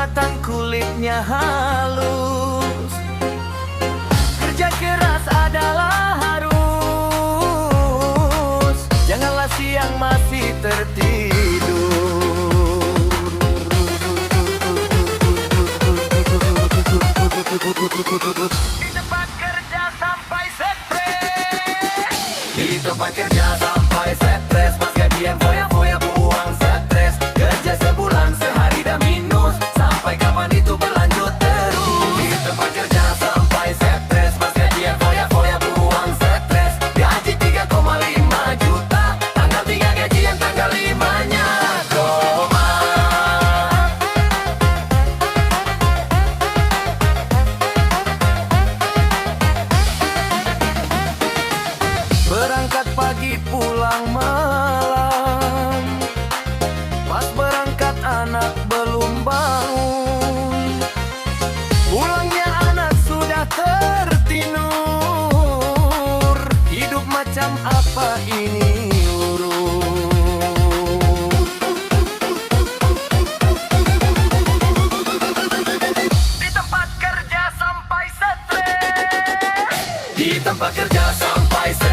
matang, kulitnya halus. Kerja keras adalah harus, janganlah siang masih tertidur. Di tempat kerja sampai stres. Di tempat kerja sampai stres. Pas gajian foya-foya buang stres. Kerja sebulan sehari dah minus. Sampai kapan itu berlanjut terus? Di tempat kerja sampai stres. Pas gajian foya-foya buang stres. Gaji 3,5 juta. Tanggal 3 gajian, tanggal 5-nya koma. Berangkat pagi pulang malam. Pas berangkat anak belum bangun. Pulangnya anak sudah tertidur. Hidup macam apa ini urut? Di tempat kerja sampai stres. Di tempat kerja sampai stres.